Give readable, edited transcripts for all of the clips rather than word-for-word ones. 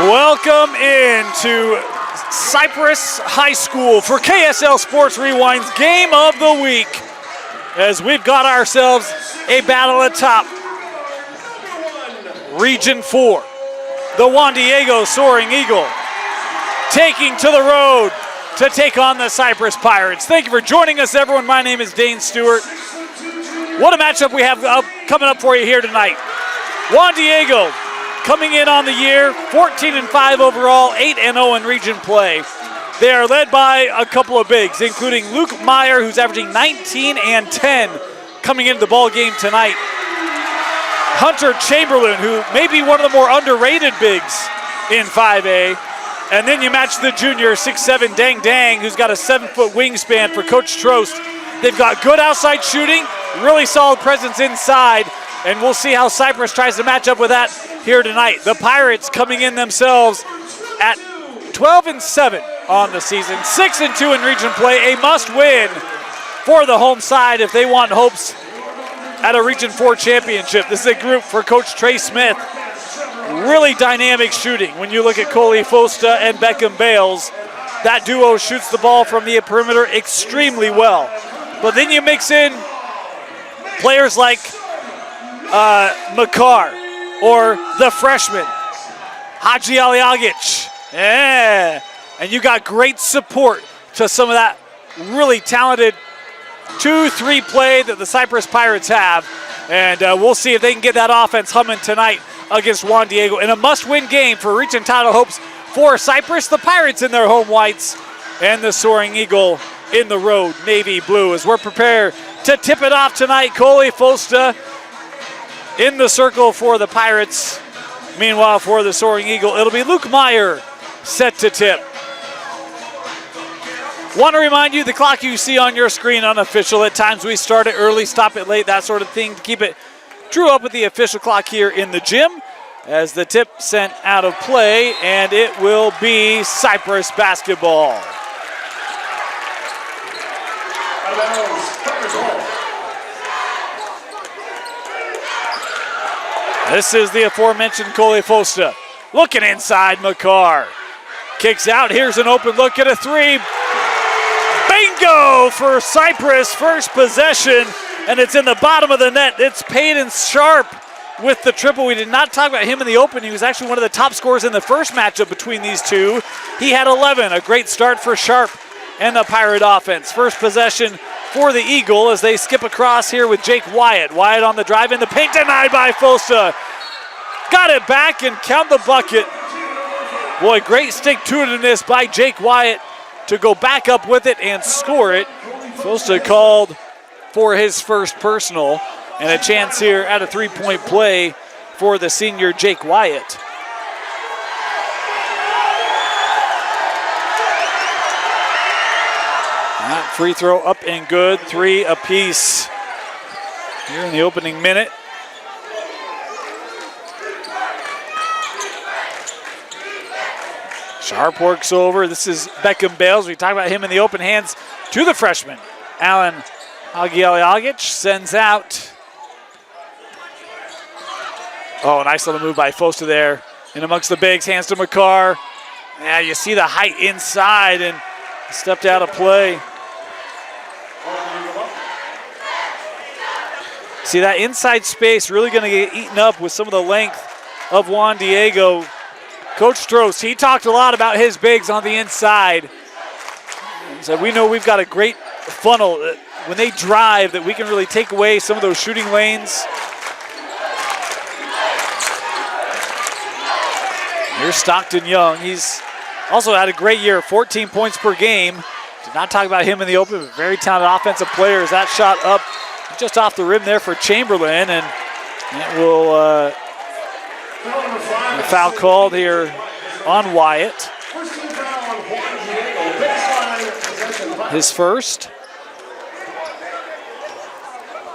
Welcome into Cyprus High School for KSL Sports Rewind's Game of the Week, as we've got ourselves a battle atop Region 4. The Juan Diego Soaring Eagle taking to the road to take on the Cyprus Pirates. Thank you for joining us, everyone. My name is Dane Stewart. What a matchup we have coming up for you here tonight. Juan Diego coming in on the year, 14-5 overall, 8-0 in region play. They are led by a couple of bigs, including Luke Meyer, who's averaging 19 and 10 coming into the ball game tonight. Hunter Chamberlain, who may be one of the more underrated bigs in 5A. And then you match the junior, 6'7", Dang Dang, who's got a 7-foot wingspan for Coach Trost. They've got good outside shooting, really solid presence inside, and we'll see how Cyprus tries to match up with that here tonight. The Pirates coming in themselves at 12-7 on the season, 6-2 in region play, a must-win for the home side if they want hopes at a Region 4 championship. This is a group for Coach Trey Smith. Really dynamic shooting. When you look at Coley Fosta and Beckham Bales, that duo shoots the ball from the perimeter extremely well. But then you mix in players like Makar or the freshman, Haji Aliagic. Yeah. And you got great support to some of that really talented 2-3 play that the Cyprus Pirates have. And we'll see if they can get that offense humming tonight against Juan Diego in a must-win game for region title hopes for Cyprus. The Pirates in their home whites and the Soaring Eagle in the road navy blue, as we're prepared to tip it off tonight. Coley Fosta in the circle for the Pirates. Meanwhile, for the Soaring Eagle, it'll be Luke Meyer set to tip. Want to remind you, the clock you see on your screen unofficial. At times we start it early, stop it late, that sort of thing, to keep it true up with the official clock here in the gym. As the tip sent out of play, and it will be Cyprus basketball. This is the aforementioned Coley Fosta. Looking inside, Makar. Kicks out, here's an open look at a three. Bingo for Cyprus, first possession, and it's in the bottom of the net. It's Peyton Sharp with the triple. We did not talk about him in the open. He was actually one of the top scorers in the first matchup between these two. He had 11, a great start for Sharp and the Pirate offense. First possession for the Eagle as they skip across here with Jake Wyatt. Wyatt on the drive in the paint, denied by Fosta. Got it back and count the bucket. Boy, great stick-to-itiveness by Jake Wyatt to go back up with it and score it. Fosta called for his first personal, and a chance here at a three-point play for the senior Jake Wyatt. That free throw up and good, 3 apiece here in the opening minute. Sharp works over. This is Beckham Bales. We talked about him in the open, hands to the freshman. Alan Hagialiagic sends out. Oh, nice little move by Fosta there. In amongst the bigs, hands to Makar. Yeah, you see the height inside and stepped out of play. See that inside space really going to get eaten up with some of the length of Juan Diego. Coach Strost, he talked a lot about his bigs on the inside. He said, we know we've got a great funnel when they drive that we can really take away some of those shooting lanes. Here's Stockton Young. He's also had a great year, 14 points per game. Did not talk about him in the open, but very talented offensive players. That shot up just off the rim there for Chamberlain, and it will a foul called here on Wyatt. His first.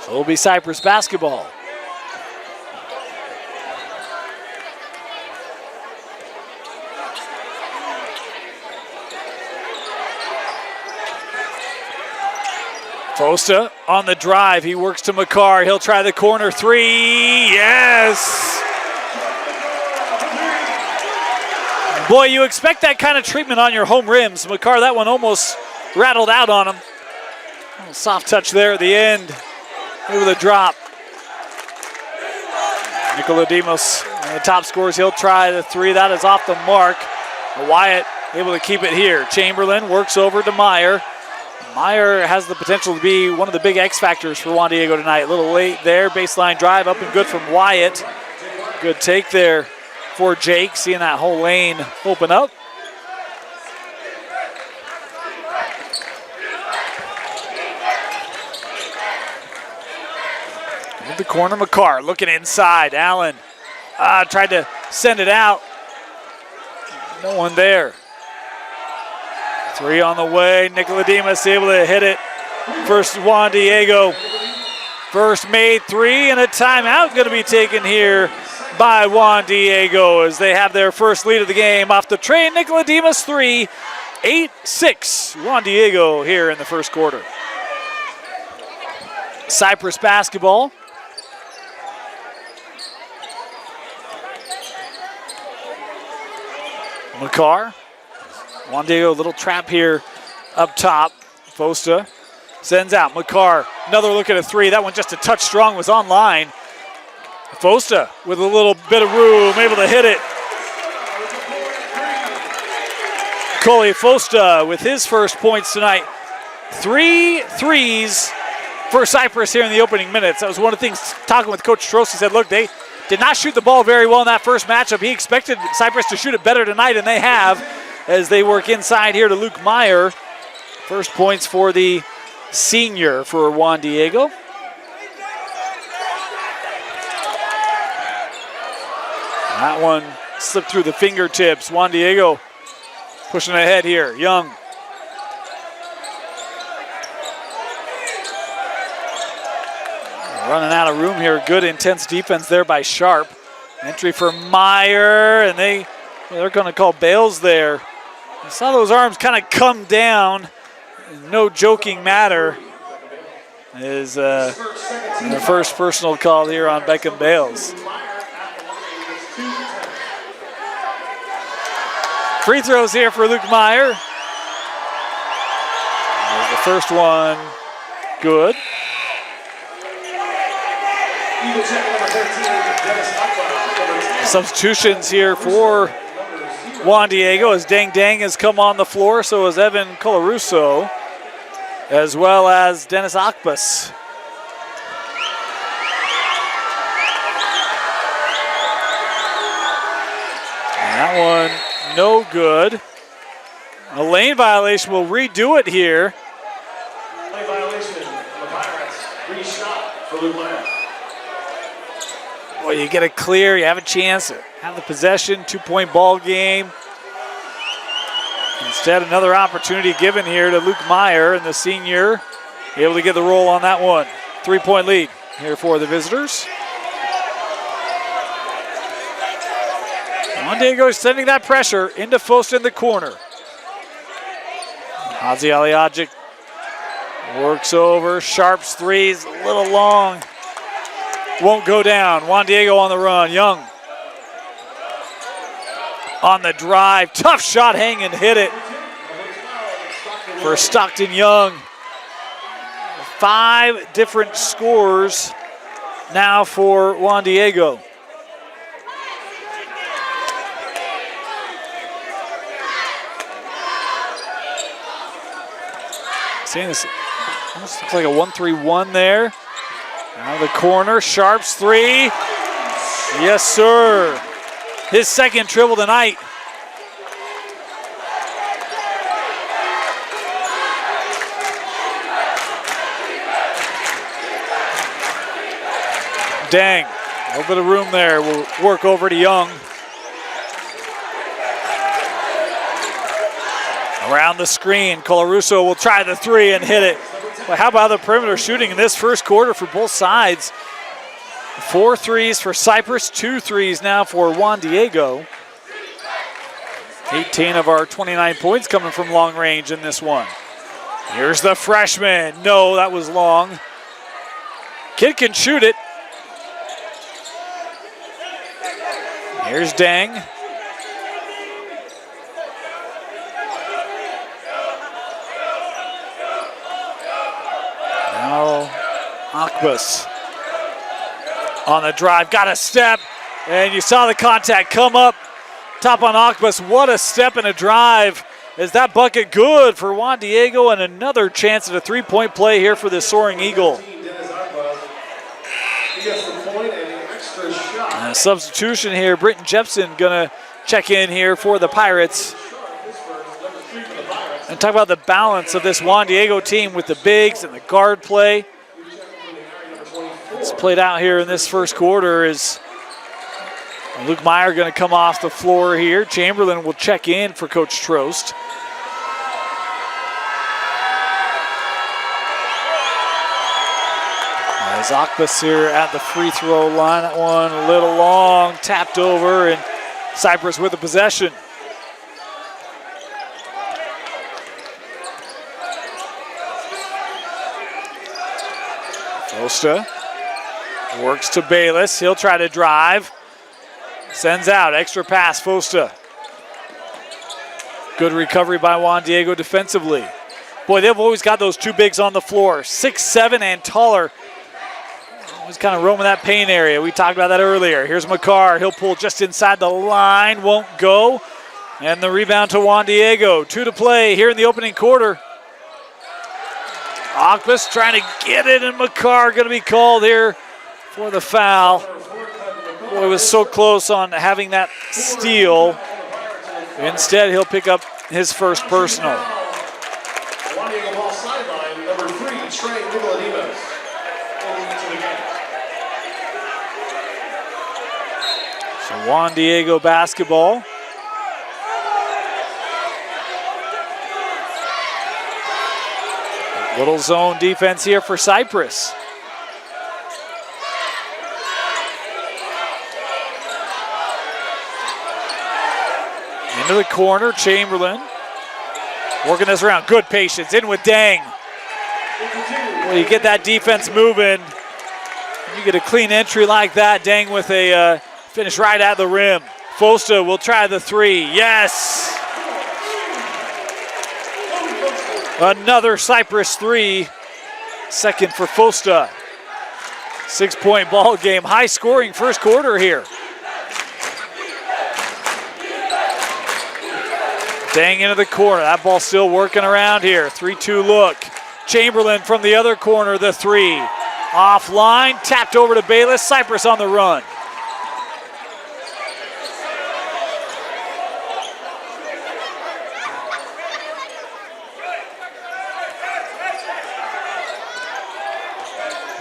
So it'll be Cyprus basketball. Fosta on the drive. He works to Makar. He'll try the corner three. Yes! Boy, you expect that kind of treatment on your home rims. McCarr, that one almost rattled out on him. A little soft touch there at the end. Maybe with a drop. Nicodemus, one of the top scorers. He'll try the three. That is off the mark. Wyatt able to keep it here. Chamberlain works over to Meyer. Meyer has the potential to be one of the big X factors for Juan Diego tonight. A little late there. Baseline drive up and good from Wyatt. Good take there for Jake, seeing that whole lane open up. In the corner, McCarr looking inside. Allen tried to send it out. No one there. Three on the way. Nicodemus able to hit it. First Juan Diego. First made three, and a timeout going to be taken here by Juan Diego as they have their first lead of the game off the train. Nicodemus 3, 8-6. Juan Diego here in the first quarter. Cyprus basketball. McCarr. Juan Diego, little trap here up top. Fosta sends out. McCarr, another look at a three. That one just a touch strong, was on line. Fosta with a little bit of room, able to hit it. Coley Fosta with his first points tonight. 3 threes for Cyprus here in the opening minutes. That was one of the things, talking with Coach Trost, he said, look, they did not shoot the ball very well in that first matchup. He expected Cyprus to shoot it better tonight, and they have, as they work inside here to Luke Meyer. First points for the senior for Juan Diego. That one slipped through the fingertips. Juan Diego pushing ahead here. Young. Running out of room here. Good intense defense there by Sharp. Entry for Meyer, and they're going to call Bales there. I saw those arms kind of come down. No joking matter. Is the first personal call here on Beckham Bales. Free throws here for Luke Meyer. There's the first one. Good. Substitutions here for Juan Diego as Dang Dang has come on the floor. So has Evan Colarusso, as well as Dennis Akbas. And that one, no good. A lane violation, will redo it here. Lane violation on the Pirates. Reshot for Luke Meyer. Boy, you get it clear, you have a chance to have the possession, 2-point ball game. Instead, another opportunity given here to Luke Meyer, and the senior able to get the roll on that one. 3-point lead here for the visitors. Juan Diego sending that pressure into Fosta in the corner. Hazi Aliagic works over. Sharp's threes a little long. Won't go down. Juan Diego on the run. Young on the drive. Tough shot, hang and hit it for Stockton Young. 5 different scores now for Juan Diego. Seeing this almost looks like a 1-3-1 there. Out of the corner, Sharp's three. Yes, sir. His second triple tonight. Dang, a little bit of room there. We'll work over to Young. Around the screen, Colarusso will try the three and hit it. But how about the perimeter shooting in this first quarter for both sides? 4 threes for Cyprus, 2 threes now for Juan Diego. 18 of our 29 points coming from long range in this one. Here's the freshman. No, that was long. Kid can shoot it. Here's Dang. Akbus on the drive, got a step, and you saw the contact come up top on Akbus. What a step and a drive. Is that bucket good for Juan Diego, and another chance at a three-point play here for the Soaring Eagle. And a substitution here, Britton Jepson gonna check in here for the Pirates. And talk about the balance of this Juan Diego team with the bigs and the guard play. It's played out here in this first quarter is Luke Meyer going to come off the floor here. Chamberlain will check in for Coach Trost. As Akbus here at the free throw line. That one a little long, tapped over, and Cyprus with the possession. Fosta works to Bayless. He'll try to drive. Sends out. Extra pass, Fosta. Good recovery by Juan Diego defensively. Boy, they've always got those two bigs on the floor. 6'7" and taller. Always kind of roaming that paint area. We talked about that earlier. Here's McCarr. He'll pull just inside the line. Won't go. And the rebound to Juan Diego. 2 to play here in the opening quarter. Akbus trying to get it, and McCarr going to be called here for the foul. Boy, it was so close on having that steal. Instead, he'll pick up his first personal. Juan Diego ball sideline, number 3, Trey Nicoladinos. Into the game. So Juan Diego basketball. Little zone defense here for Cyprus. Into the corner, Chamberlain. Working this around, good patience, in with Dang. Well, you get that defense moving. You get a clean entry like that. Dang with a finish right at the rim. Fosta will try the three, yes! Another Cyprus three, second for Fosta. 6-point ball game, high scoring first quarter here. Dang into the corner, that ball still working around here. 3-2 look. Chamberlain from the other corner, the three. Offline, tapped over to Bayless, Cyprus on the run.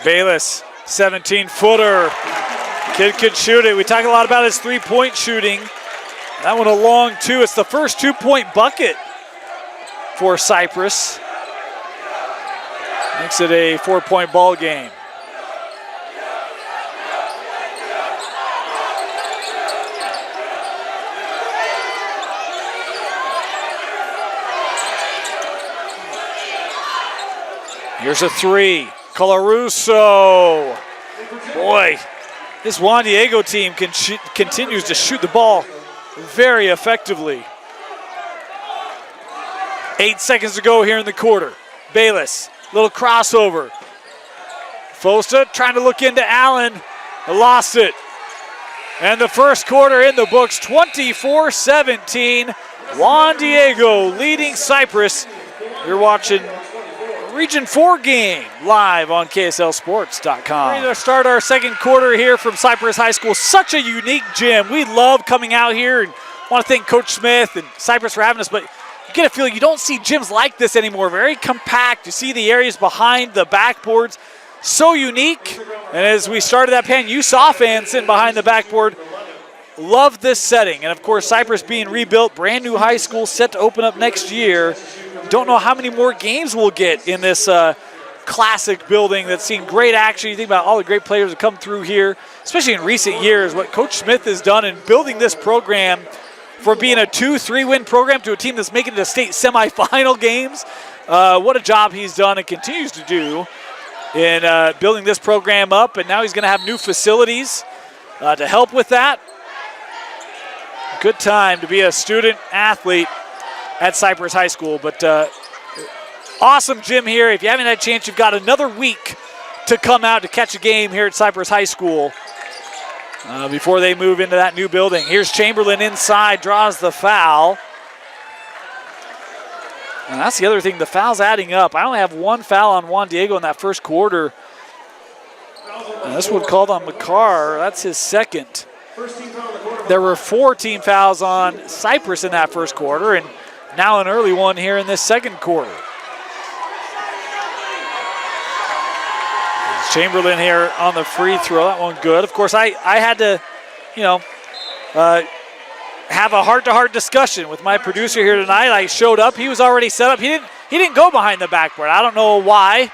Bayless, 17-footer. Kid could shoot it. We talk a lot about his three-point shooting. That one a long two. It's the first 2-point bucket for Cyprus. Makes it a 4-point ball game. Here's a three. Colarusso. Boy, this Juan Diego team continues to shoot the ball very effectively. 8 seconds to go here in the quarter. Bayless, little crossover. Fosta trying to look into Allen, lost it. And the first quarter in the books, 24-17. Juan Diego leading Cyprus. You're watching Region 4 game live on KSLSports.com. We're going to start our second quarter here from Cyprus High School. Such a unique gym. We love coming out here and want to thank Coach Smith and Cyprus for having us, but you get a feeling you don't see gyms like this anymore. Very compact. You see the areas behind the backboards. So unique. And as we started that pan, you saw fans sitting behind the backboard. Love this setting. And of course, Cyprus being rebuilt, brand new high school set to open up next year. Don't know how many more games we'll get in this classic building that's seen great action. You think about all the great players that come through here, especially in recent years, what Coach Smith has done in building this program from being a 2-3 win program to a team that's making it to state semifinal games. What a job he's done and continues to do in building this program up. And now he's going to have new facilities to help with that. Good time to be a student athlete at Cyprus High School, but awesome gym here. If you haven't had a chance, you've got another week to come out to catch a game here at Cyprus High School before they move into that new building. Here's Chamberlain inside, draws the foul. And that's the other thing, the foul's adding up. I only have one foul on Juan Diego in that first quarter. And this one called on McCarr. That's his second. There were 4 team fouls on Cyprus in that first quarter, and now an early one here in this second quarter. Chamberlain here on the free throw. That one good. Of course, I had to, have a heart-to-heart discussion with my producer here tonight. I showed up. He was already set up. He didn't go behind the backboard. I don't know why.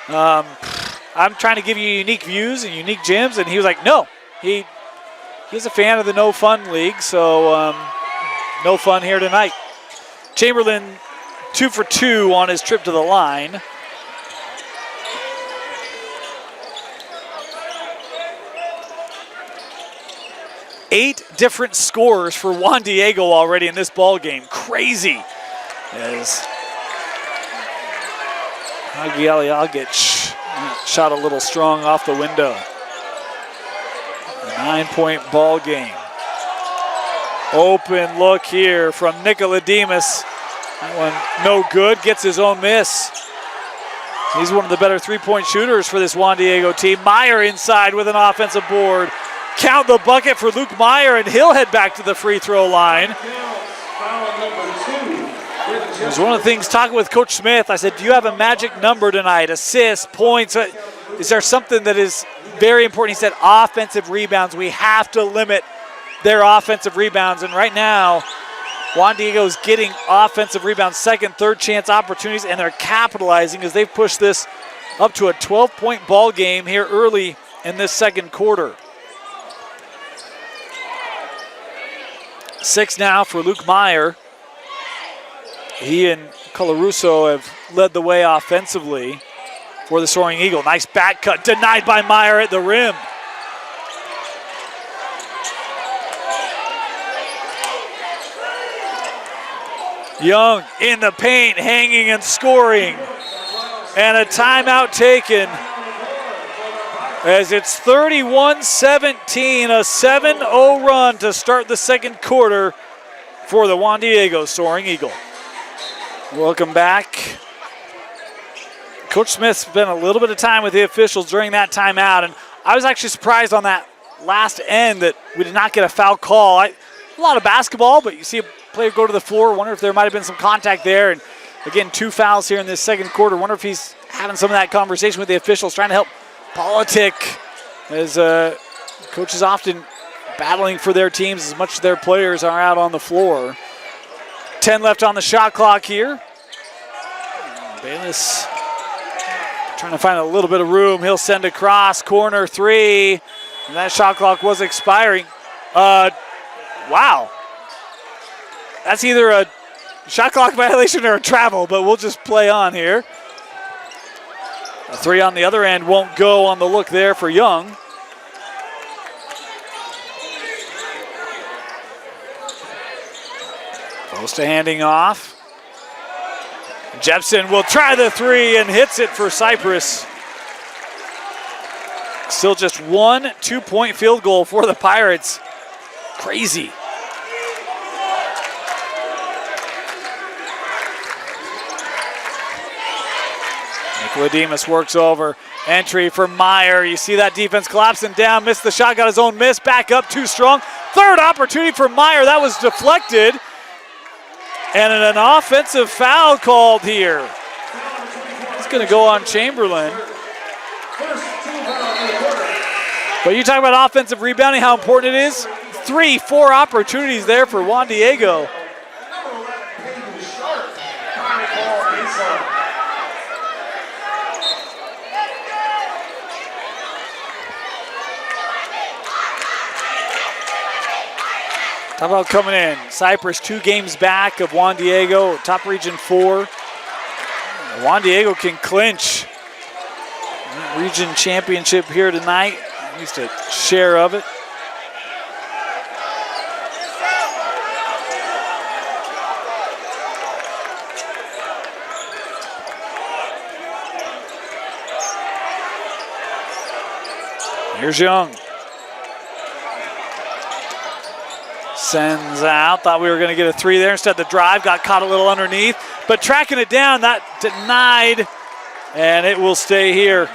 I'm trying to give you unique views and unique gyms, and he was like, no. He's a fan of the No Fun League, so no fun here tonight. Chamberlain 2 for 2 on his trip to the line. Eight different scores for Juan Diego already in this ball game. Crazy. As I'll get shot a little strong off the window. A 9-point ball game. Open look here from Nicoladimus. That one no good, gets his own miss. He's one of the better three-point shooters for this Juan Diego team. Meyer inside with an offensive board. Count the bucket for Luke Meyer, and he'll head back to the free throw line. It was one of the things talking with Coach Smith. I said, do you have a magic number tonight? Assists, points. Is there something that is very important? He said offensive rebounds. We have to limit their offensive rebounds. And right now, Juan Diego's getting offensive rebounds, second, third chance opportunities, and they're capitalizing as they've pushed this up to a 12-point ball game here early in this second quarter. 6 now for Luke Meyer. He and Colarusso have led the way offensively for the Soaring Eagle. Nice back cut, denied by Meyer at the rim. Young in the paint, hanging and scoring. And a timeout taken as it's 31-17, a 7-0 run to start the second quarter for the Juan Diego Soaring Eagle. Welcome back. Coach Smith spent a little bit of time with the officials during that timeout, and I was actually surprised on that last end that we did not get a foul call. A lot of basketball, but you see a player go to the floor. Wonder if there might have been some contact there. And again, 2 fouls here in this second quarter. Wonder if he's having some of that conversation with the officials, trying to help politic, as coaches often battling for their teams as much as their players are out on the floor. 10 left on the shot clock here. Bayless trying to find a little bit of room. He'll send across, corner 3. And that shot clock was expiring. Wow. That's either a shot clock violation or a travel, but we'll just play on here. A 3 on the other end won't go on the look there for Young. Close to handing off. Jepson will try the 3 and hits it for Cyprus. Still just 1 2-point field goal for the Pirates. Crazy. Nicoladimus works over. Entry for Meyer. You see that defense collapsing down. Missed the shot, got his own miss. Back up, too strong. Third opportunity for Meyer. That was deflected. And an offensive foul called here. It's going to go on Chamberlain. But you talk about offensive rebounding, how important it is. 3, 4 opportunities there for Juan Diego. How about coming in? Cyprus 2 games back of Juan Diego, top region 4. Juan Diego can clinch region championship here tonight, at least a share of it. Here's Young. Sends out. Thought we were going to get a three there. Instead, the drive got caught a little underneath. But tracking it down, that denied. And it will stay here.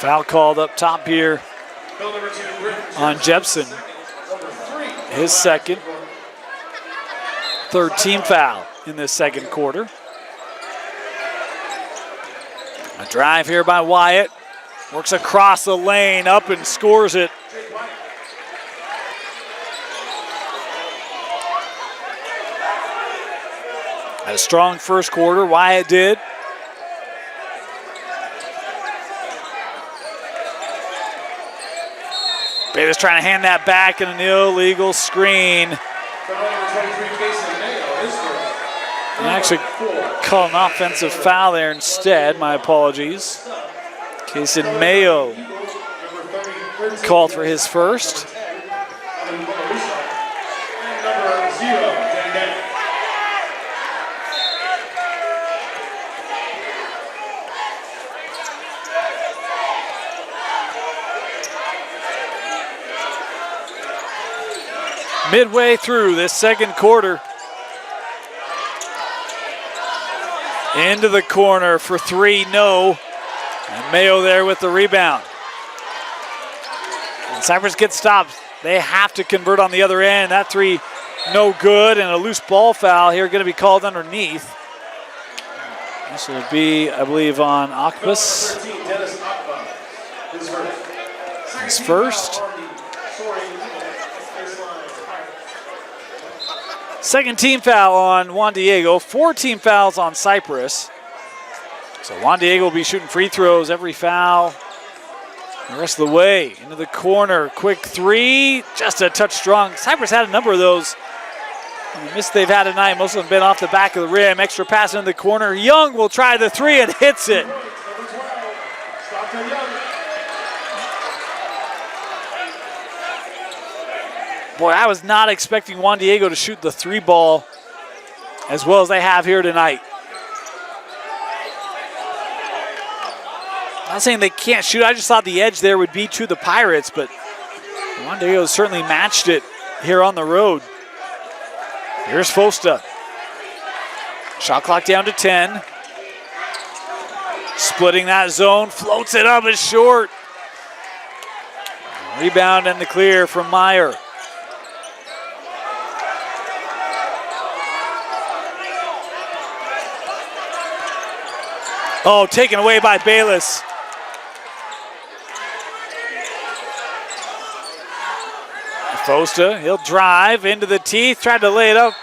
Foul called up top here on Jepson. His second. Third team foul in this second quarter. A drive here by Wyatt. Works across the lane, up and scores it. Had a strong first quarter, Wyatt did. Bayless trying to hand that back in an illegal screen. And actually call an offensive foul there instead. My apologies. Kason Mayo called for his first. Midway through this second quarter. Into the corner for three, no. And Mayo there with the rebound. And Cyprus gets stopped. They have to convert on the other end. That three, no good, and a loose ball foul here going to be called underneath. This will be, I believe, on Akbas. His first. Second team foul on Juan Diego. 4 team fouls on Cyprus. So Juan Diego will be shooting free throws every foul the rest of the way. Into the corner, quick three, just a touch strong. Cyprus had a number of those. The miss they've had tonight, most of them been off the back of the rim. Extra pass into the corner. Young will try the three and hits it. Boy, I was not expecting Juan Diego to shoot the three ball as well as they have here tonight. I'm not saying they can't shoot. I just thought the edge there would be to the Pirates, but Juan Diego certainly matched it here on the road. Here's Fosta. Shot clock down to 10. Splitting that zone, floats it up, it's short. Rebound and the clear from Meyer. Oh, taken away by Bayless. Fosta, he'll drive into the teeth, tried to lay it up.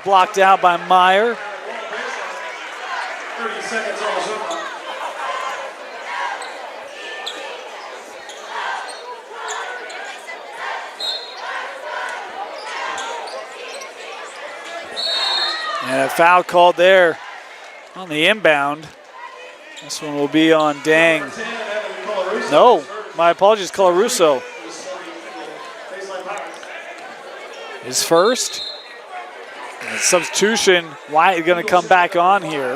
Blocked out by Meyer. 30 seconds also. And a foul called there on the inbound. This one will be on Dang. No, my apologies, Colarusso. His first. And substitution, Wyatt going to come back on here.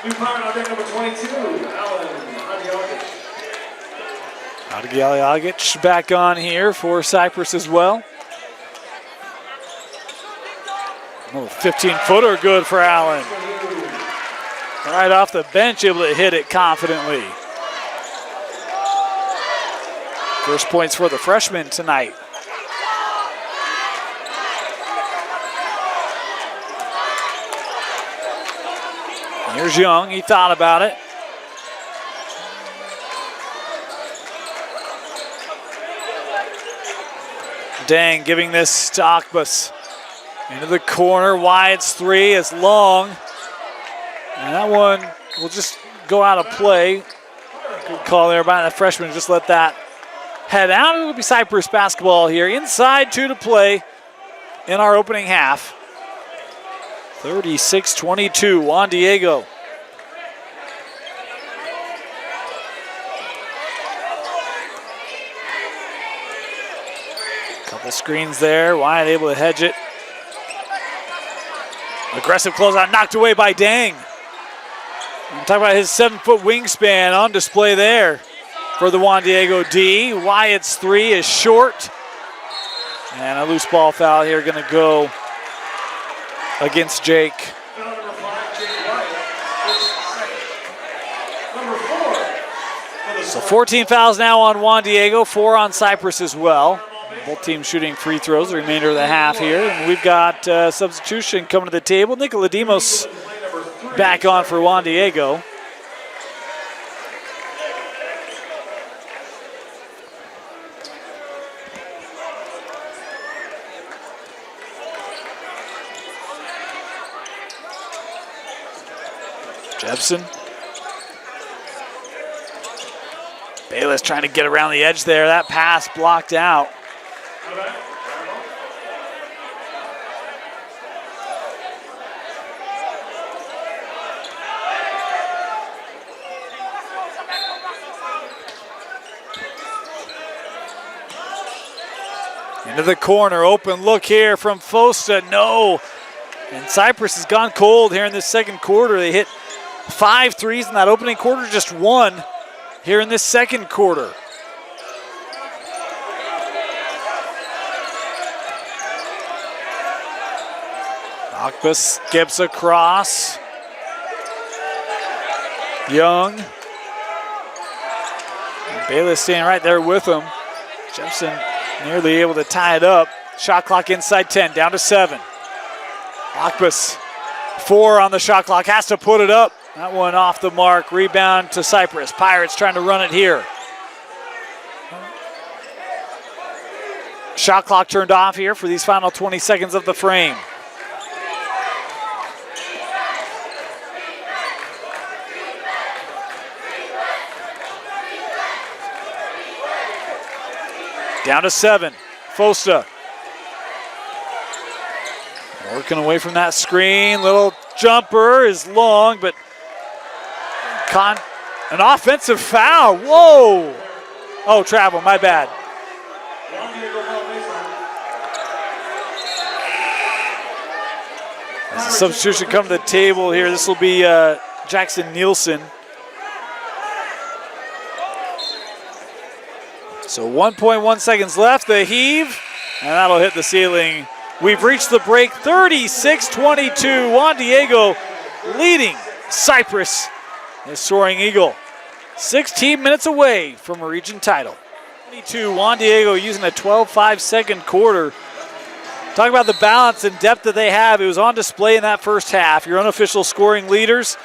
New Pirate on deck number 22, Alan Hadjialiagic back on here for Cyprus as well. Oh, 15-footer good for Allen. Right off the bench, able to hit it confidently. First points for the freshman tonight. Here's Young, he thought about it. Dang, giving this to Akbas. Into the corner, Wyatt's three is long. And that one will just go out of play. Good call there by the freshman, just let that head out. It will be Cyprus basketball here. Inside 2 to play in our opening half. 36-22, Juan Diego. Couple screens there, Wyatt able to hedge it. Aggressive closeout, knocked away by Dang. I'm talking about his 7-foot wingspan on display there for the Juan Diego D. Wyatt's three is short. And a loose ball foul here going to go against Jake. Foul number 5, Jake Wyatt. Number 4. So 14 fouls now on Juan Diego, 4 on Cyprus as well. Both teams shooting free throws the remainder of the half here. And we've got substitution coming to the table. Nicoladimos back on for Juan Diego. Jepson. Bayless trying to get around the edge there. That pass blocked out. Into the corner, open look here from Fosta, no. And Cyprus has gone cold here in this second quarter. They hit 5 threes in that opening quarter, just 1 here in this second quarter. Akbas skips across. Young. And Bayless staying right there with him. Jepson nearly able to tie it up. Shot clock inside 10, down to 7. Akbas, 4 on the shot clock, has to put it up. That one off the mark. Rebound to Cyprus. Pirates trying to run it here. Shot clock turned off here for these final 20 seconds of the frame. Down to 7. Fosta. Working away from that screen. Little jumper is long, but an offensive foul. Whoa. Oh, travel, my bad. As a substitution come to the table here, this will be Jackson Nielsen. So 1.1 seconds left, the heave, and that'll hit the ceiling. We've reached the break, 36-22. Juan Diego leading Cyprus, the Soaring Eagle. 16 minutes away from a region title. 22, Juan Diego using a 12-5 second quarter. Talk about the balance and depth that they have. It was on display in that first half. Your unofficial scoring leaders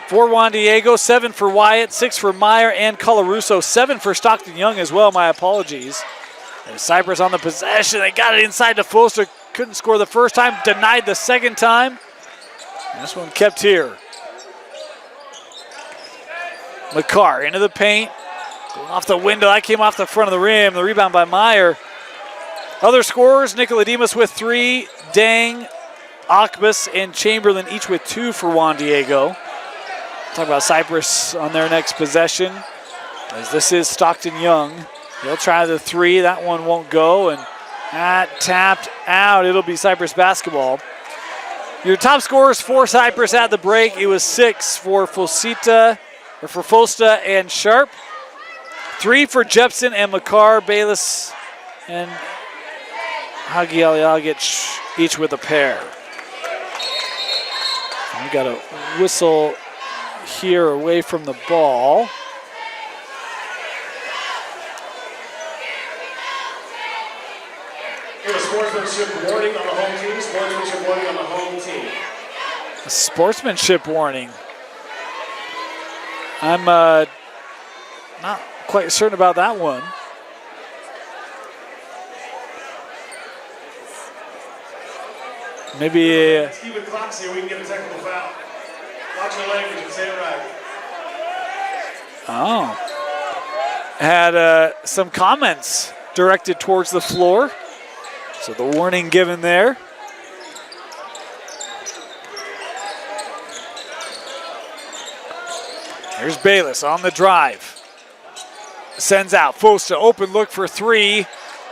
for Juan Diego, 7 for Wyatt, 6 for Meyer and Colarusso, 7 for Stockton Young as well, my apologies. There's Cyprus on the possession. They got it inside to Foster. Couldn't score the first time, denied the second time. And this one kept here. McCarr into the paint. Going off the window. That came off the front of the rim. The rebound by Meyer. Other scorers, Nicoladimos with 3. Dang, Akbas, and Chamberlain each with 2 for Juan Diego. Talk about Cyprus on their next possession. As this is Stockton Young. He'll try the 3. That one won't go. And that tapped out. It'll be Cyprus basketball. Your top scorers for Cyprus at the break. It was 6 for Fosta and Sharp. 3 for Jepson and McCarr, Bayless, and Hagi Aliagic each with a pair. We got a whistle here away from the ball. A sportsmanship warning on the home team. Sportsmanship warning on the home team. A sportsmanship warning. I'm not quite certain about that one. Maybe. Let's keep it classy. We can get a technical foul. Watch your language and say it right. Oh. Had some comments directed towards the floor. So the warning given there. Here's Bayless on the drive. Sends out. Fosta, open look for three.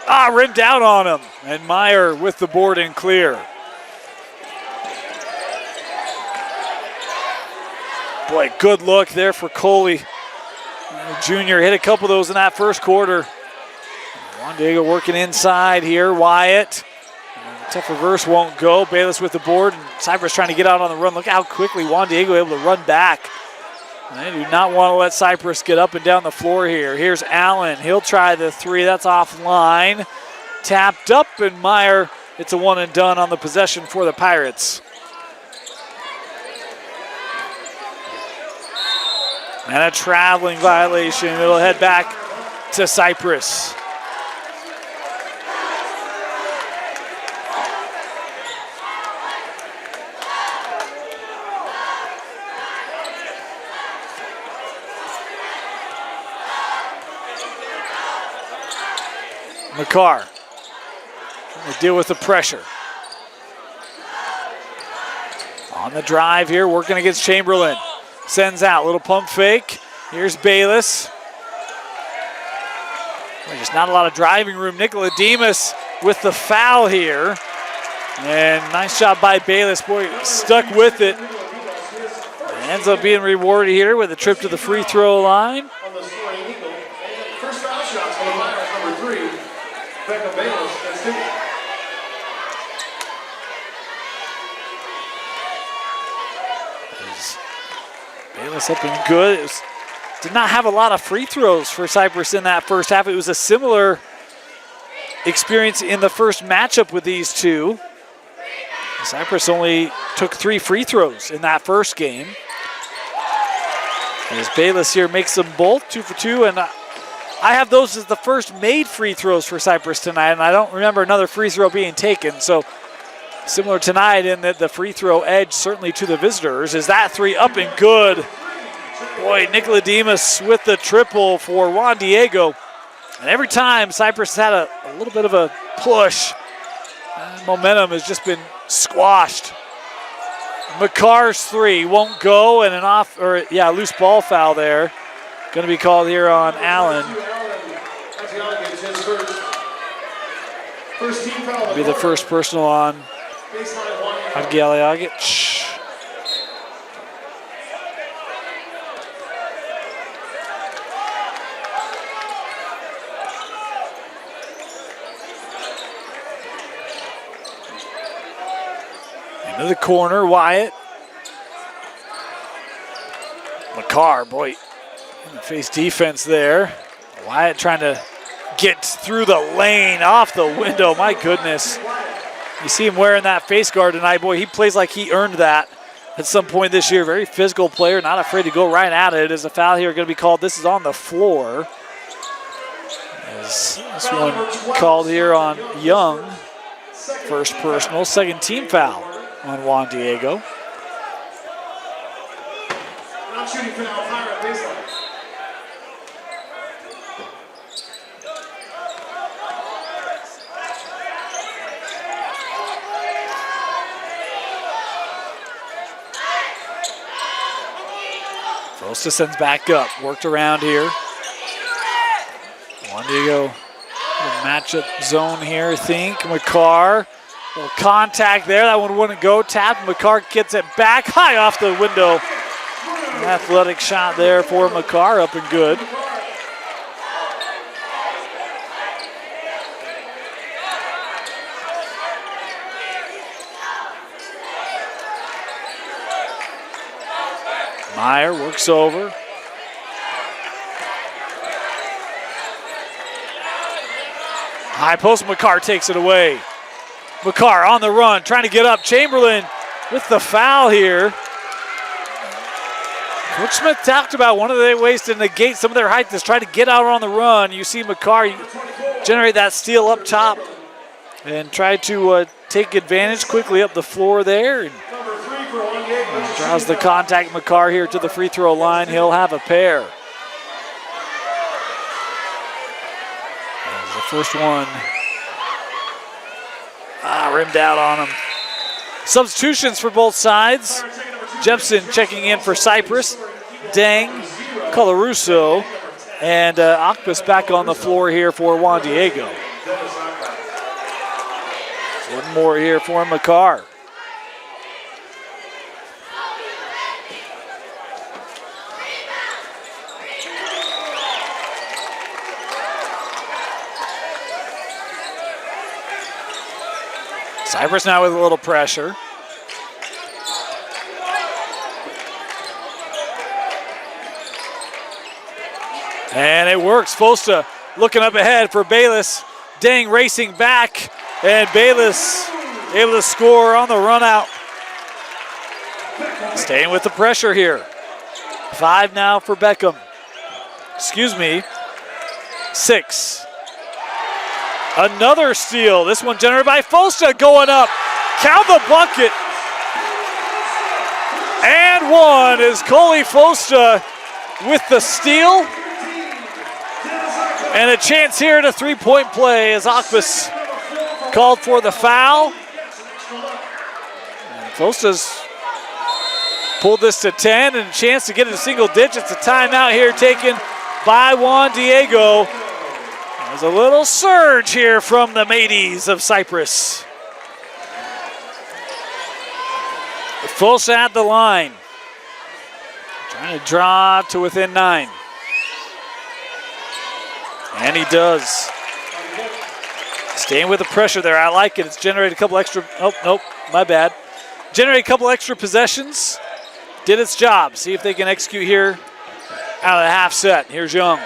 Rimmed out on him. And Meyer with the board and clear. Boy, good look there for Coley Jr. Hit a couple of those in that first quarter. Juan Diego working inside here. Wyatt. Tough reverse won't go. Bayless with the board. And Cyprus trying to get out on the run. Look how quickly Juan Diego able to run back. They do not want to let Cyprus get up and down the floor here. Here's Allen. He'll try the three. That's offline. Tapped up, and Meyer, it's a one and done on the possession for the Pirates. And a traveling violation. It'll head back to Cyprus. McCarr trying to deal with the pressure. On the drive here, working against Chamberlain. Sends out, little pump fake. Here's Bayless. There's not a lot of driving room. Nikola Demas with the foul here. And nice job by Bayless. Boy, stuck with it. Ends up being rewarded here with a trip to the free throw line. First foul shots for the Pirates, number 3. Becca Bayless, that's 2. Bayless up and good. Did not have a lot of free throws for Cyprus in that first half. It was a similar experience in the first matchup with these two. Cyprus only took 3 free throws in that first game. As Bayless here makes them both 2 for 2, and I have those as the first made free throws for Cyprus tonight, and I don't remember another free throw being taken. So similar tonight in that the free throw edge certainly to the visitors. Is that 3 up and good? Boy, Nikola Demas with the triple for Juan Diego. And every time Cyprus has had a little bit of a push, momentum has just been squashed. McCarr's 3 won't go, and an loose ball foul there. Going to be called here on Allen. Be the first personal on Adgialiagic. Into the corner, Wyatt. McCarr, boy, in the face defense there. Wyatt trying to get through the lane, off the window. My goodness. You see him wearing that face guard tonight. Boy, he plays like he earned that at some point this year. Very physical player, not afraid to go right at it. As a foul here going to be called. This is on the floor. As this one called here on Young. First personal, second team foul on Juan Diego. Shooting foul, Pirate baseline. Fosta sends back up, worked around here. Juan Diego, matchup zone here, I think. McCarr, little contact there. That one wouldn't go. Tapped. McCarr gets it back high off the window. An athletic shot there for McCarr, up and good. Meyer works over. High post, McCarr takes it away. McCarr on the run, trying to get up. Chamberlain with the foul here. Coach Smith talked about one of the ways to negate some of their height is try to get out on the run. You see McCarr generate that steal up top and try to take advantage quickly up the floor there. And draws the contact. McCarr here to the free throw line. He'll have a pair. There's the first one. Rimmed out on him. Substitutions for both sides. Jepson checking in for Cyprus. Dang Colarusso. And Ocpus back on the floor here for Juan Diego. One more here for McCarr. Cyprus now with a little pressure. And it works. Fosta looking up ahead for Bayless. Dang racing back. And Bayless able to score on the run out. Staying with the pressure here. 5 now for Beckham. 6. Another steal. This one generated by Fosta going up. Count the bucket. And one is Coley Fosta with the steal. And a chance here at a three-point play as Ocpus called for the foul. And Fosta's pulled this to 10 and a chance to get it to single digits. A timeout here taken by Juan Diego. There's a little surge here from the mateys of Cyprus. Fosta at the line. Trying to draw to within 9. And he does. Staying with the pressure there. I like it. It's generated a couple extra. Oh, nope, my bad. Generated a couple extra possessions. Did its job. See if they can execute here out of the half set. Here's Young.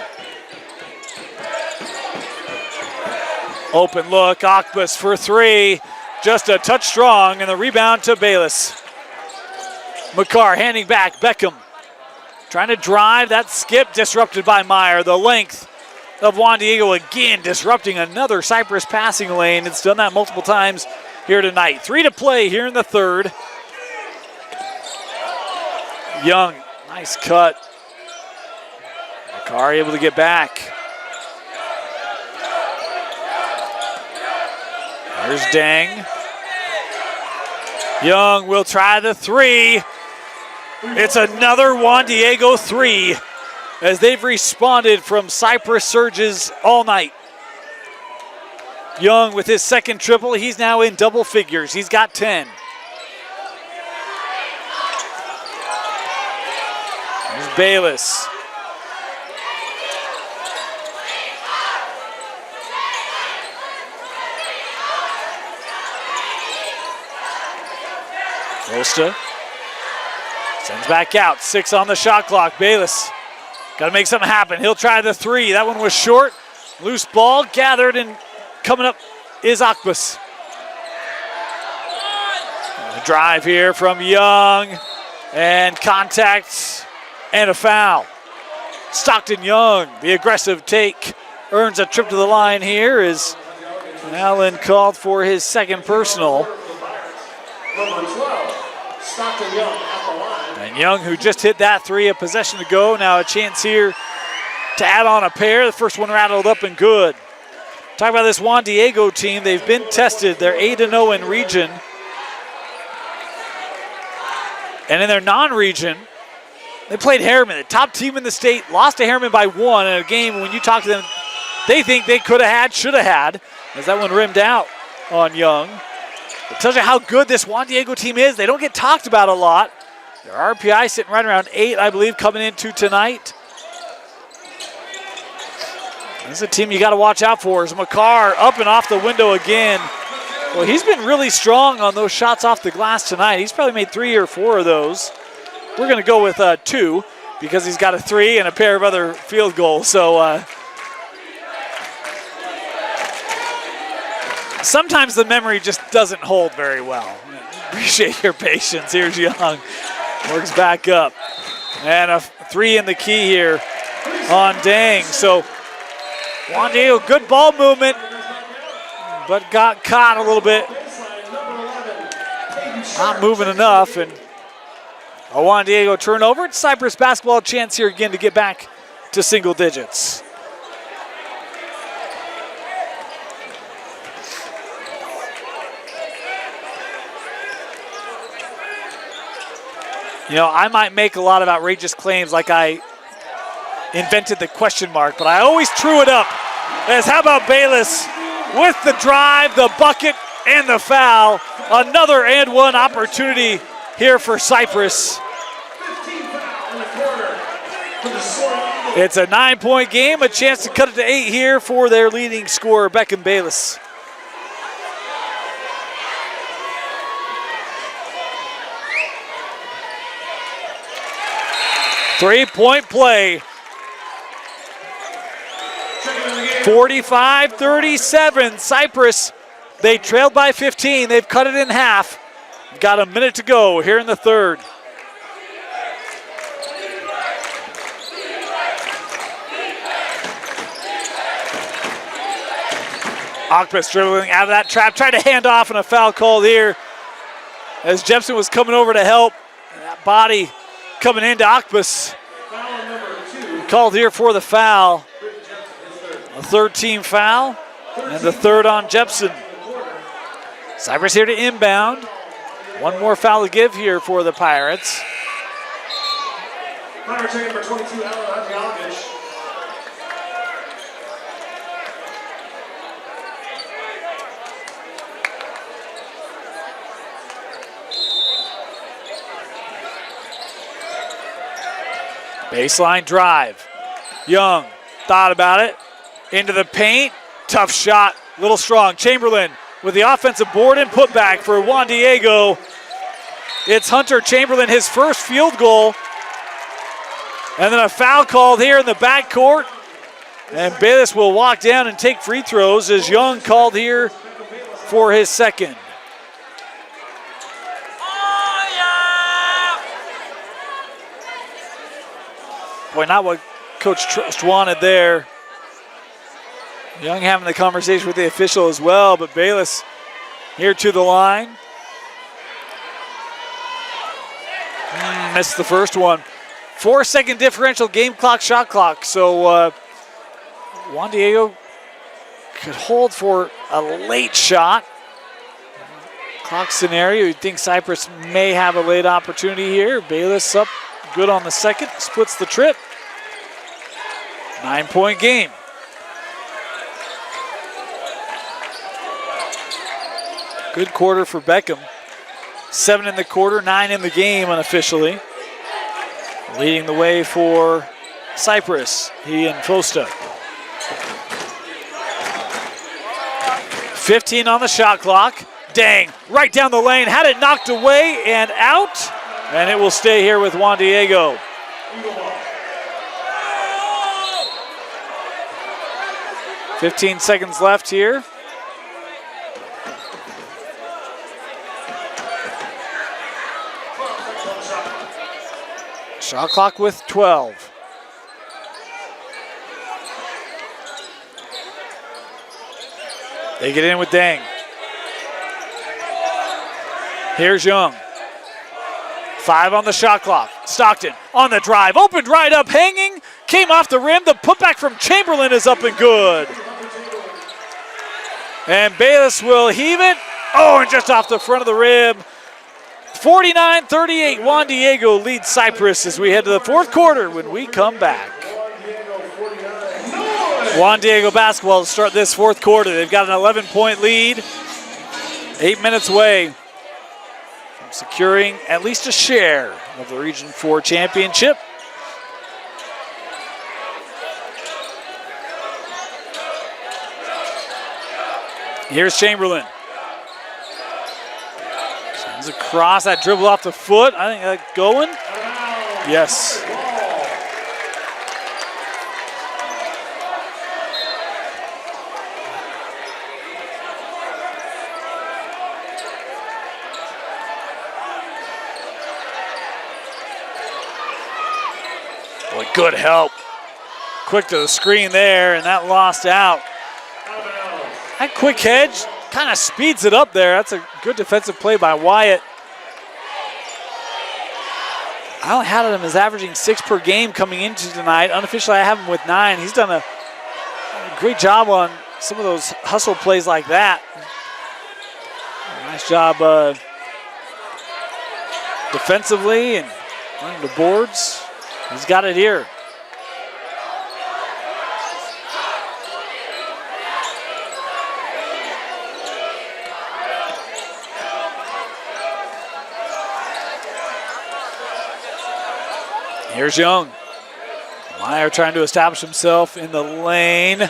Open look. Ocpus for 3. Just a touch strong. And the rebound to Bayless. McCarr handing back. Beckham trying to drive. That skip disrupted by Meyer. The length of Juan Diego again disrupting another Cyprus passing lane. It's done that multiple times here tonight. 3 to play here in the third. Young, nice cut. McCarr able to get back. Here's Dang. Young will try the 3. It's another Juan Diego 3. As they've responded from Cyprus surges all night. Young with his second triple. He's now in double figures. He's got 10. There's Bayless. Fosta sends back out. 6 on the shot clock. Bayless got to make something happen. He'll try the 3. That one was short. Loose ball gathered, and coming up is Ocpus. A drive here from Young, and contact and a foul. Stockton Young, the aggressive take, earns a trip to the line here as Allen called for his second personal. Number 12, Stockton Young at the line. And Young, who just hit that 3 a possession ago, now a chance here to add on a pair. The first one rattled up and good. Talk about this Juan Diego team. They've been tested. They're 8-0 in region. And in their non-region, they played Harriman, the top team in the state, lost to Harriman by 1 in a game when you talk to them, they think they could have had, should have had, as that one rimmed out on Young. It tells you how good this Juan Diego team is. They don't get talked about a lot. Their RPI sitting right around 8, I believe, coming into tonight. This is a team you got to watch out for. Is McCarr up and off the window again. Well, he's been really strong on those shots off the glass tonight. He's probably made 3 or 4 of those. We're going to go with 2 because he's got a 3 and a pair of other field goals. So sometimes the memory just doesn't hold very well. Appreciate your patience. Here's Young. Works back up. And a 3 in the key here on Dang. So Juan Diego, good ball movement, but got caught a little bit. Not moving enough. And a Juan Diego turnover. It's Cyprus basketball chance here again to get back to single digits. You know, I might make a lot of outrageous claims like I invented the question mark, but I always true it up. As how about Bayless with the drive, the bucket, and the foul. Another and one opportunity here for Cyprus. It's a 9-point game, a chance to cut it to 8 here for their leading scorer, Beckham Bayless. Three-point play. 45-37, Cyprus. They trailed by 15. They've cut it in half. Got a minute to go here in the third. Akpas dribbling out of that trap, tried to hand off, and a foul called here as Jepson was coming over to help. And that body coming into Akpas. Called here for the foul. A third team foul, and the third on Jepson. Cyprus here to inbound. One more foul to give here for the Pirates. Pirates taking for 22, Alan Andrijakovic. Baseline drive. Young thought about it. Into the paint. Tough shot. Little strong. Chamberlain with the offensive board and putback for Juan Diego. It's Hunter Chamberlain, his first field goal. And then a foul called here in the backcourt. And Bayless will walk down and take free throws as Young called here for his second. Boy, not what Coach Trust wanted there. Young having the conversation with the official as well, but Bayless here to the line. Missed the first one. 4-second differential, game clock, shot clock. So Juan Diego could hold for a late shot. Clock scenario, you'd think Cyprus may have a late opportunity here. Bayless up good on the second, splits the trip. 9-point game. Good quarter for Beckham. 7 in the quarter, 9 in the game unofficially. Leading the way for Cyprus, he and Fosta. 15 on the shot clock. Dang, right down the lane, had it knocked away and out. And it will stay here with Juan Diego. "15 seconds left here. Shot clock with 12. They get in with Dang. Here's Young. 5 on the shot clock. Stockton on the drive. Opened right up, hanging. Came off the rim. The putback from Chamberlain is up and good. And Bayless will heave it. Oh, and just off the front of the rim. 49-38, Juan Diego leads Cyprus as we head to the fourth quarter when we come back. Juan Diego basketball to start this fourth quarter. They've got an 11-point lead. 8 minutes away from securing at least a share of the Region 4 championship. Here's Chamberlain. Sends across, that dribble off the foot. I think that's going. Yes. Boy, good help. Quick to the screen there, and that lost out. That quick hedge kind of speeds it up there. That's a good defensive play by Wyatt. I only had him as averaging 6 per game coming into tonight. Unofficially, I have him with 9. He's done a great job on some of those hustle plays like that. Nice job defensively and running the boards. He's got it here. Here's Young. Meyer trying to establish himself in the lane.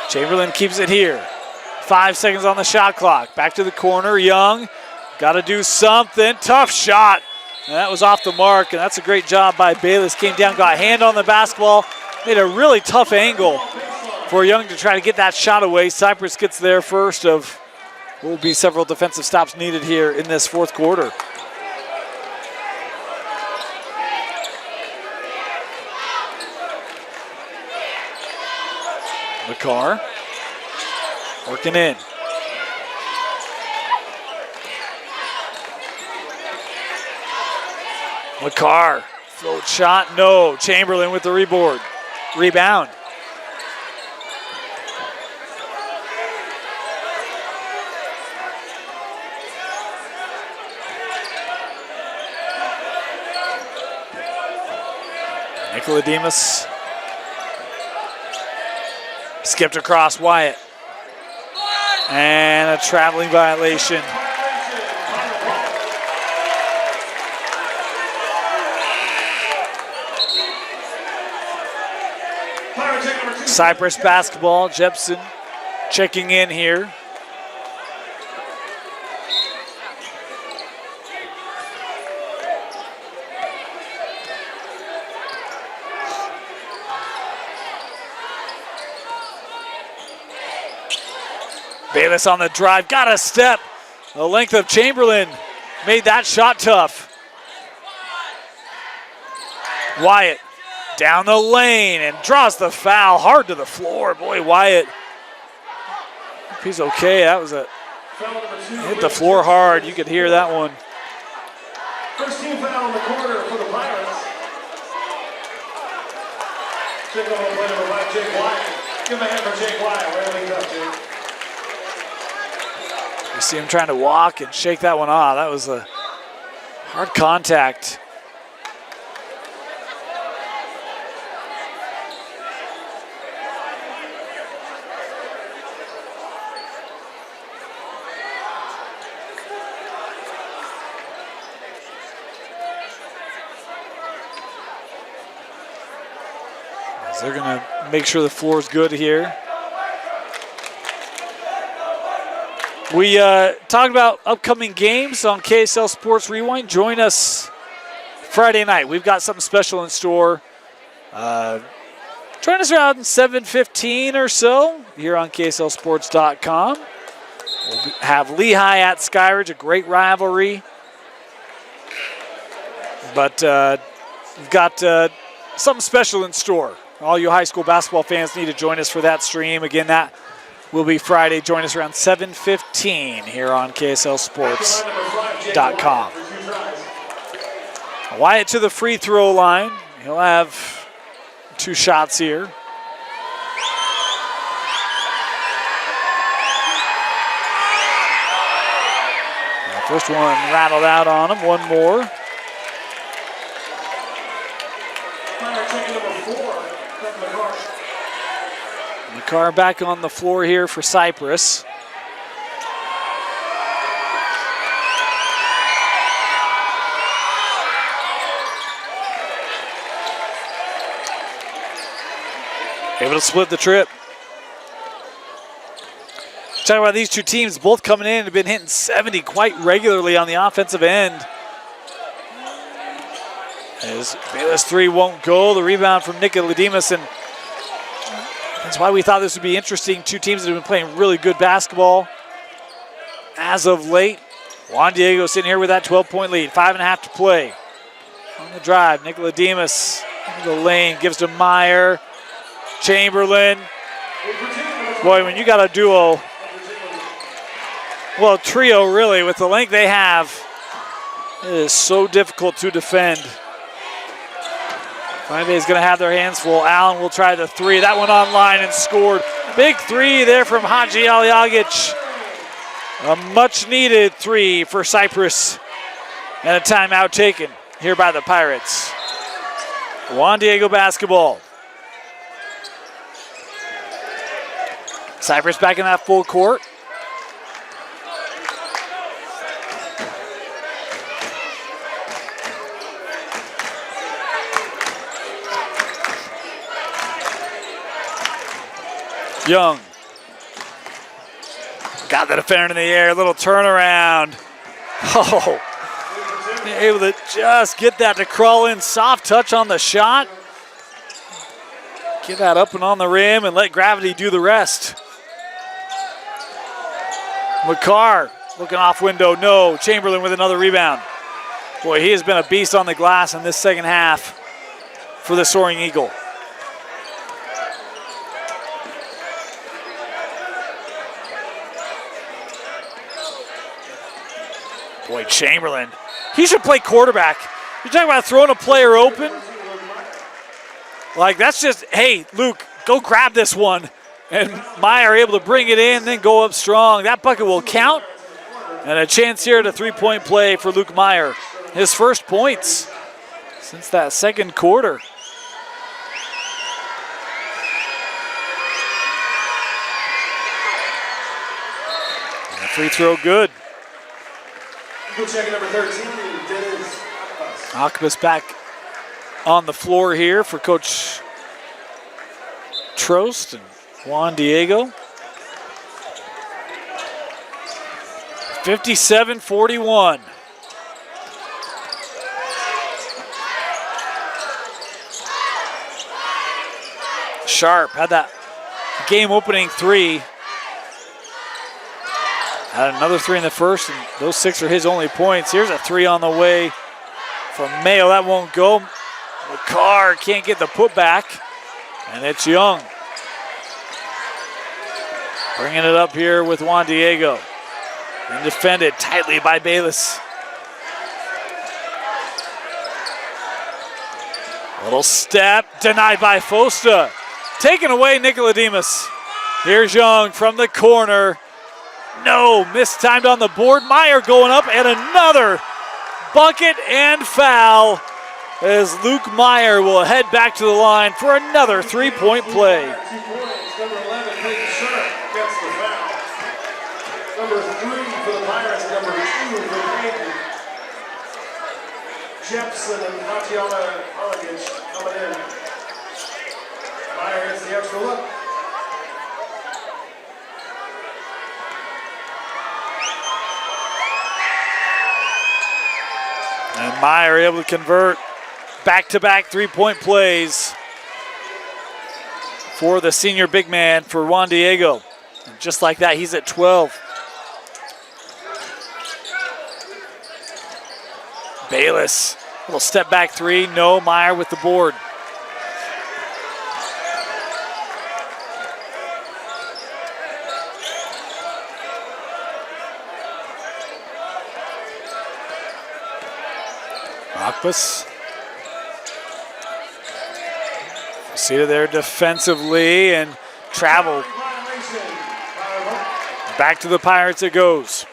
Chamberlain keeps it here. 5 seconds on the shot clock. Back to the corner. Young got to do something. Tough shot. And that was off the mark, and that's a great job by Bayless. Came down, got a hand on the basketball. Made a really tough angle for Young to try to get that shot away. Cyprus gets there first of what will be several defensive stops needed here in this fourth quarter. McCarr working in. McCarr, float shot, no. Chamberlain with the rebound. Nicoladimus skipped across Wyatt. And a traveling violation. Cyprus basketball, Jepson checking in here. Bayless on the drive, got a step. The length of Chamberlain made that shot tough. Wyatt down the lane and draws the foul hard to the floor. Boy, Wyatt, he's okay. That was hit the floor hard. You could hear that one. First team foul in the corner for the Pirates. Check on the play number 5, Jake Wyatt. Give him a hand for Jake Wyatt. Railing up, Jake. You see him trying to walk and shake that one off. That was a hard contact. They're going to make sure the floor is good here. We talked about upcoming games on KSL Sports Rewind. Join us Friday night. We've got something special in store. Join us around 7:15 or so here on KSLSports.com. We'll have Lehigh at Skyridge, a great rivalry. But we've got something special in store. All you high school basketball fans need to join us for that stream. Again, that will be Friday. Join us around 7:15 here on KSLSports.com. Wyatt to the free throw line. He'll have 2 shots here. The first one rattled out on him. One more. McCarr back on the floor here for Cyprus. Able to split the trip. Talking about these two teams, both coming in and have been hitting 70 quite regularly on the offensive end. As Bayless 3 won't go. The rebound from Nicoladimus, and that's why we thought this would be interesting. Two teams that have been playing really good basketball as of late. Juan Diego sitting here with that 12-point lead. 5.5 to play. On the drive, Nicoladimus into the lane, gives to Meyer. Chamberlain. Boy, when you got a duo, well, trio really, with the length they have, it is so difficult to defend. Friday's going to have their hands full. Allen will try the 3. That one online and scored. Big 3 there from Haji Aljagic. A much-needed 3 for Cyprus. And a timeout taken here by the Pirates. Juan Diego basketball. Cyprus back in that full court. Young. Got the defender in the air, a little turnaround. Oh, able to just get that to crawl in. Soft touch on the shot. Get that up and on the rim and let gravity do the rest. McCarr looking off window, no. Chamberlain with another rebound. Boy, he has been a beast on the glass in this second half for the Soaring Eagle. Boy, Chamberlain, he should play quarterback. You're talking about throwing a player open? Like, that's just, hey, Luke, go grab this one. And Meyer able to bring it in, then go up strong. That bucket will count. And a chance here at a three-point play for Luke Meyer. His first points since that second quarter. And the free throw good. Check number 13, Dennis Akbas back on the floor here for Coach Trost and Juan Diego. 57-41. Sharp had that game-opening three. Had another three in the first, and those 6 are his only points. Here's a three on the way from Mayo. That won't go. McCarr can't get the putback, and it's Young. Bringing it up here with Juan Diego. And defended tightly by Bayless. Little step, denied by Fosta. Taken away, Nicoladimus. Here's Young from the corner. No, mistimed on the board. Meyer going up, and another bucket and foul as Luke Meyer will head back to the line for another three-point play. 2 points. Number 11, Peyton Sharp gets the foul. Number 3 for the Pirates, number 2 for Peyton. Jepson and Tatiana Argage coming in. Meyer gets the extra look. And Meyer able to convert back-to-back three-point plays for the senior big man for Juan Diego. And just like that, he's at 12. Bayless, little step back three, no. Meyer with the board. Akbas. Seated there defensively and travel. Back to the Pirates it goes.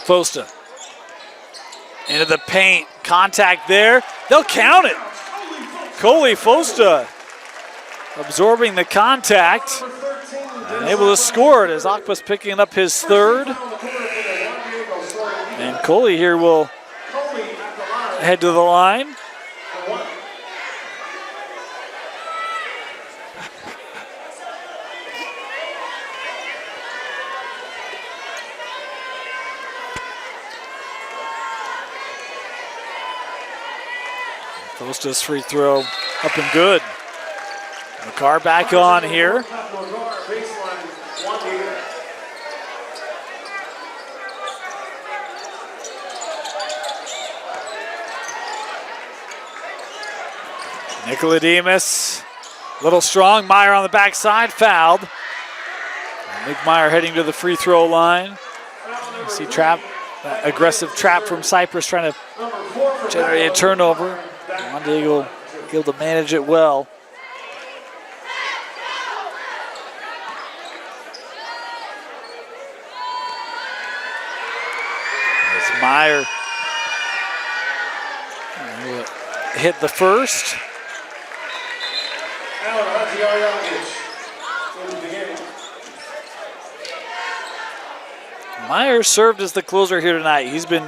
Fosta into the paint, contact there. They'll count it. Coley Fosta absorbing the contact and able to score it as Akbas picking up his third. And Coley here will head to the line. Fosta's free throw up and good. McCarr back on here. Nicoladimus, little strong. Meyer on the backside, fouled. And Luke Meyer heading to the free throw line. You see trap, aggressive trap from Cyprus trying to generate a turnover. Juan Diego able to manage it well. As Meyer hit the first. Myers served as the closer here tonight. He's been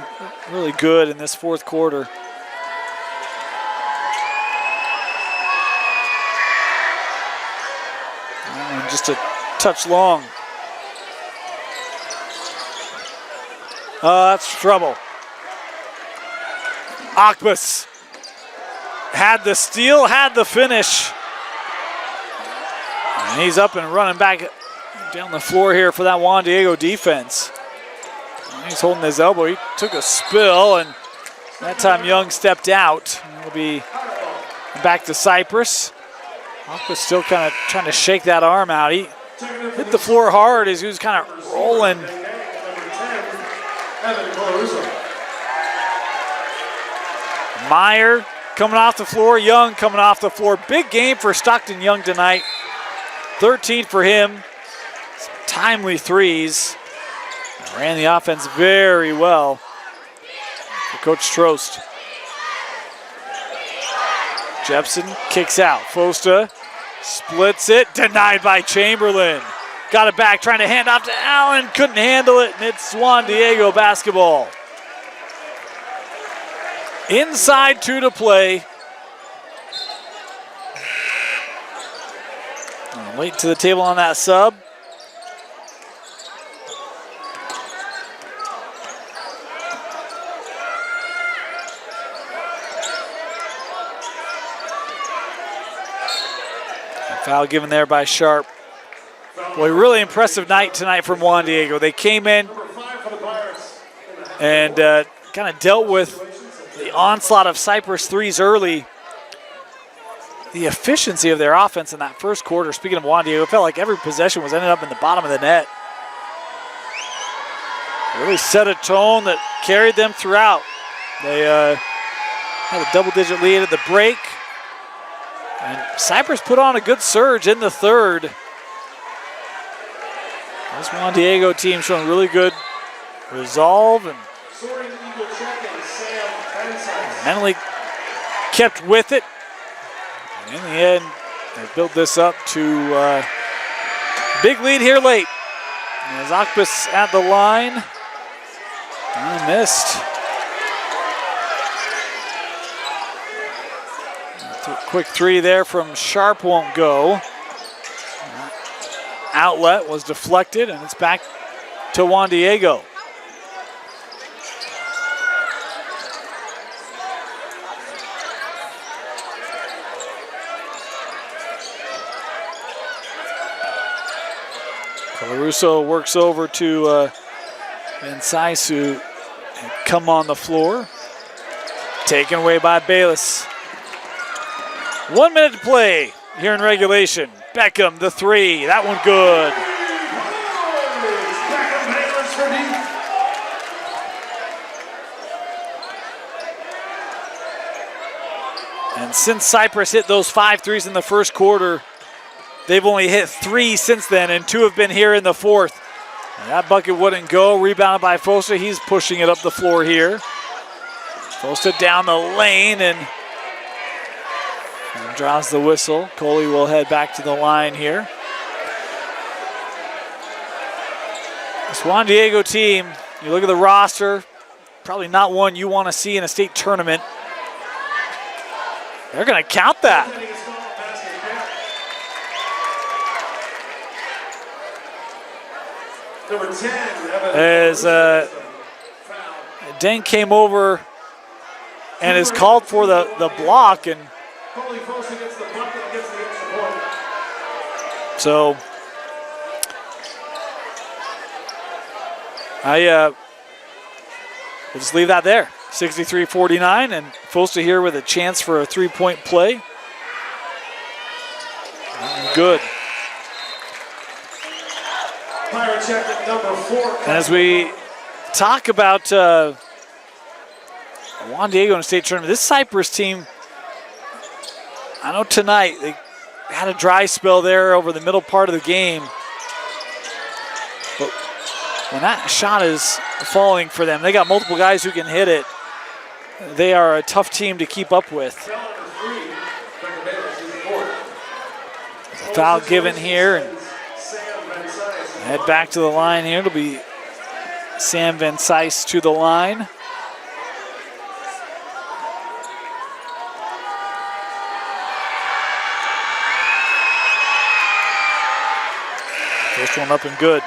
really good in this fourth quarter. Just a touch long. That's trouble. Akbas had the steal, had the finish. And he's up and running back down the floor here for that Juan Diego defense. He's holding his elbow. He took a spill, and that time Young stepped out. It'll be back to Cyprus. Akbas still kind of trying to shake that arm out. He hit the floor hard as he was kind of rolling. Meyer coming off the floor, Young coming off the floor. Big game for Stockton Young tonight. 13 for him. Some timely threes. Ran the offense very well for Coach Trost. Jepson kicks out. Fosta splits it, denied by Chamberlain. Got it back, trying to hand off to Allen, couldn't handle it, and it's Juan Diego basketball. Inside 2 to play. Late to the table on that sub. Foul given there by Sharp. Boy, really impressive night tonight from Juan Diego. They came in and kind of dealt with the onslaught of Cyprus threes early. The efficiency of their offense in that first quarter, speaking of Juan Diego, it felt like every possession was ended up in the bottom of the net. Really set a tone that carried them throughout. They had a double-digit lead at the break. And Cyprus put on a good surge in the third. This Juan Diego team showing really good resolve and mentally kept with it. And in the end, they built this up to a big lead here late. As Akbas at the line, he missed. Quick three there from Sharp won't go. Outlet was deflected, and it's back to Juan Diego. Colarusso works over to Ensaisu and come on the floor. Taken away by Bayless. 1 minute to play here in regulation. Beckham, the three. That one good. And since Cyprus hit those 5 threes in the first quarter, they've only hit 3 since then, and 2 have been here in the fourth. And that bucket wouldn't go. Rebounded by Fosta. He's pushing it up the floor here. Fosta down the lane and draws the whistle. Coley will head back to the line here. This Juan Diego team, you look at the roster, probably not one you want to see in a state tournament. They're going to count that. Number 10, as Deng came over and is called for the block, and so we'll just leave that there. 63-49, and Fosta here with a chance for a three-point play. Good. And as we talk about Juan Diego in a state tournament, this Cyprus team, I know tonight they had a dry spell there over the middle part of the game. But when that shot is falling for them, they got multiple guys who can hit it. They are a tough team to keep up with. Foul given here. And head back to the line here. It'll be Sam Van Cise to the line. First one up and good.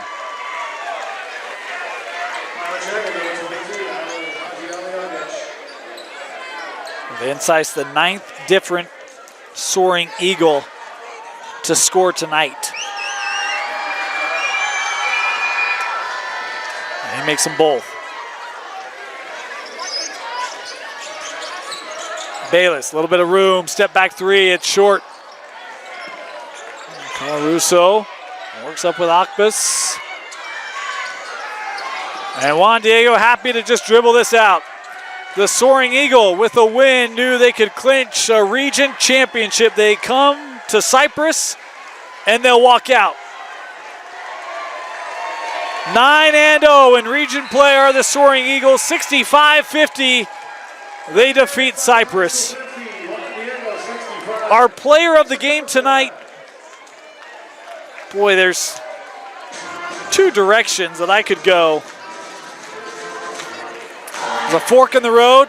Van Cise, the 9th different Soaring Eagle to score tonight. And he makes them both. Bayless, a little bit of room, step back three, it's short. Russo works up with Akbas. And Juan Diego happy to just dribble this out. The Soaring Eagle with a win knew they could clinch a region championship. They come to Cyprus and they'll walk out. 9-0 in region play are the Soaring Eagles. 65-50, they defeat Cyprus. Our player of the game tonight, boy, there's two directions that I could go. There's a fork in the road.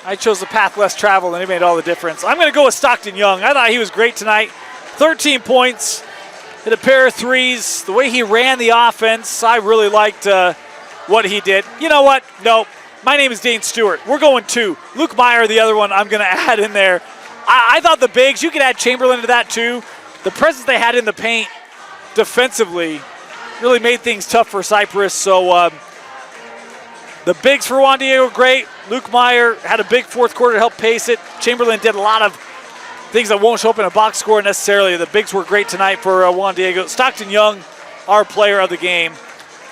I chose the path less traveled, and it made all the difference. I'm going to go with Stockton Young. I thought he was great tonight. 13 points, hit a pair of threes. The way he ran the offense, I really liked what he did. You know what? No, my name is Dane Stewart. We're going 2. Luke Meyer, the other one, I'm going to add in there. I thought the bigs, you could add Chamberlain to that too. The presence they had in the paint defensively really made things tough for Cyprus. So the bigs for Juan Diego, great. Luke Meyer had a big fourth quarter to help pace it. Chamberlain did a lot of things that won't show up in a box score necessarily. The bigs were great tonight for Juan Diego. Stockton Young, our player of the game,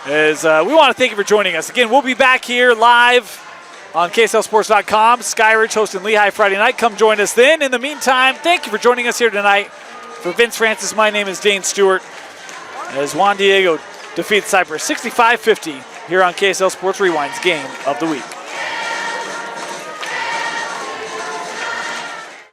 is we want to thank you for joining us. Again, we'll be back here live on KSLSports.com. Skyridge hosting Lehigh Friday night. Come join us then. In the meantime, thank you for joining us here tonight. For Vince Francis, my name is Dane Stewart. As Juan Diego defeats Cyprus 65-50 here on KSL Sports Rewind's Game of the Week.